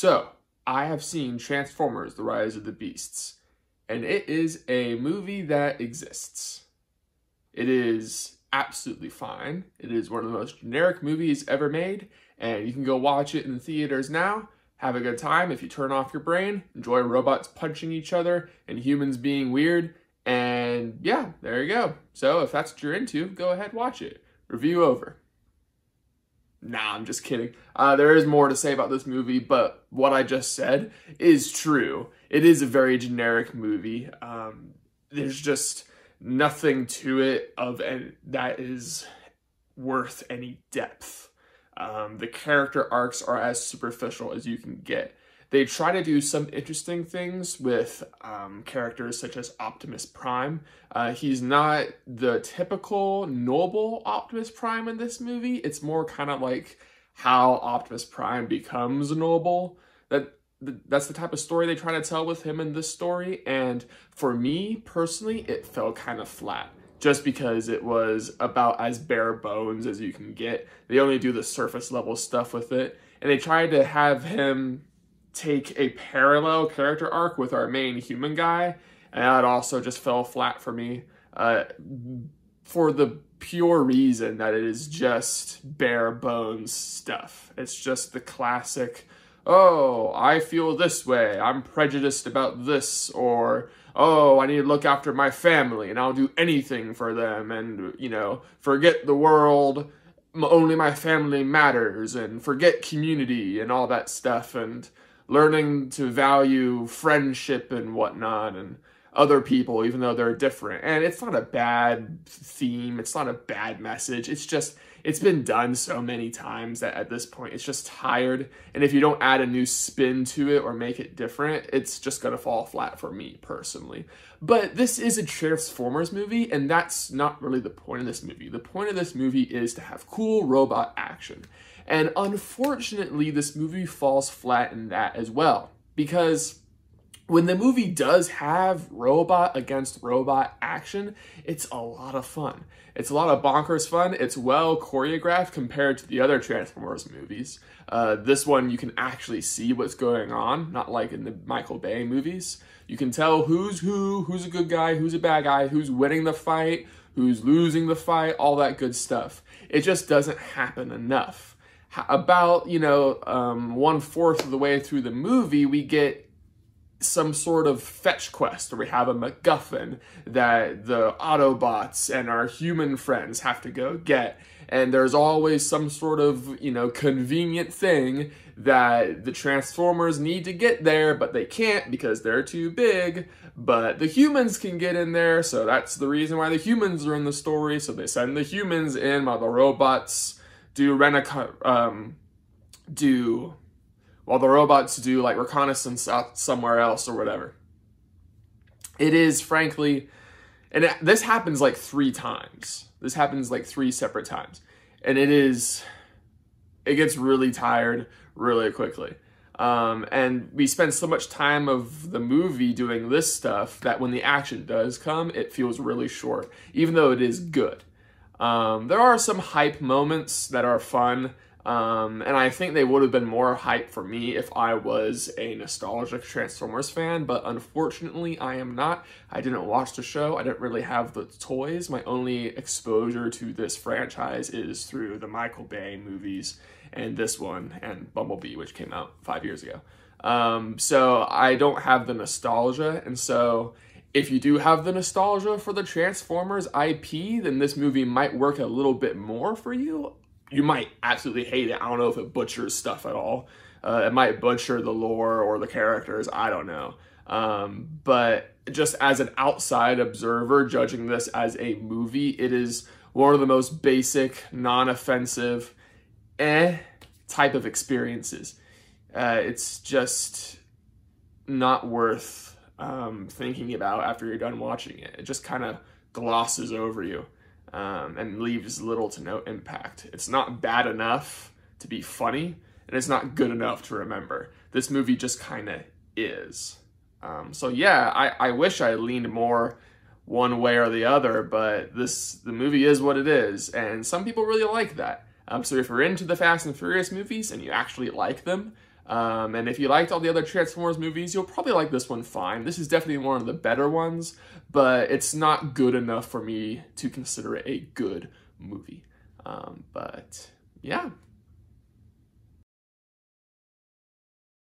So, I have seen Transformers: The Rise of the Beasts, and it is a movie that exists. It is absolutely fine. It is one of the most generic movies ever made, and you can go watch it in the theaters now, have a good time if you turn off your brain, enjoy robots punching each other and humans being weird, and yeah, there you go. So if that's what you're into, go ahead, watch it. Review over. Nah, I'm just kidding. There is more to say about this movie, but what I just said is true. It is a very generic movie. There's just nothing to it that is worth any depth. The character arcs are as superficial as you can get. They try to do some interesting things with characters such as Optimus Prime. He's not the typical noble Optimus Prime in this movie. It's more kind of like how Optimus Prime becomes noble. That's the type of story they try to tell with him in this story. And for me, personally, it felt kind of flat. Just because it was about as bare bones as you can get. They only do the surface level stuff with it. And they tried to have him take a parallel character arc with our main human guy, and that also just fell flat for me, for the pure reason that it is just bare bones stuff. It's just the classic, oh, I feel this way, I'm prejudiced about this, or oh, I need to look after my family and I'll do anything for them, and, you know, forget the world, only my family matters, and forget community and all that stuff, and learning to value friendship and whatnot and other people, even though they're different. And it's not a bad theme. It's not a bad message. It's just, it's been done so many times that at this point it's just tired. And if you don't add a new spin to it or make it different, it's just going to fall flat for me personally. But this is a Transformers movie, and that's not really the point of this movie. The point of this movie is to have cool robot action. And unfortunately, this movie falls flat in that as well. Because when the movie does have robot against robot action, it's a lot of fun. It's a lot of bonkers fun. It's well choreographed compared to the other Transformers movies. This one, you can actually see what's going on, not like in the Michael Bay movies. You can tell who's a good guy, who's a bad guy, who's winning the fight, who's losing the fight, all that good stuff. It just doesn't happen enough. About, 1/4 of the way through the movie, we get some sort of fetch quest where we have a MacGuffin that the Autobots and our human friends have to go get. And there's always some sort of, convenient thing that the Transformers need to get there, but they can't because they're too big. But the humans can get in there, so that's the reason why the humans are in the story. So they send the humans in while the robots do like reconnaissance out somewhere else or whatever. It is frankly, and this happens like 3 times. This happens like 3 separate times. And it gets really tired really quickly. And we spend so much time of the movie doing this stuff that when the action does come, it feels really short, even though it is good. There are some hype moments that are fun, and I think they would have been more hype for me if I was a nostalgic Transformers fan, but unfortunately I am not. I didn't watch the show. I didn't really have the toys. My only exposure to this franchise is through the Michael Bay movies and this one and Bumblebee, which came out 5 years ago. So I don't have the nostalgia, and so if you do have the nostalgia for the Transformers IP, then this movie might work a little bit more for you. You might absolutely hate it. I don't know if it butchers stuff at all. It might butcher the lore or the characters. I don't know. But just as an outside observer, judging this as a movie, it is one of the most basic, non-offensive, type of experiences. It's just not worth thinking about after you're done watching it. It just kind of glosses over you and leaves little to no impact. It's not bad enough to be funny, and it's not good enough to remember. This movie just kind of is. So yeah, I wish I leaned more one way or the other, but the movie is what it is, and some people really like that. So if you're into the Fast and Furious movies and you actually like them, And if you liked all the other Transformers movies, you'll probably like this one fine. This is definitely one of the better ones, but it's not good enough for me to consider it a good movie. But yeah,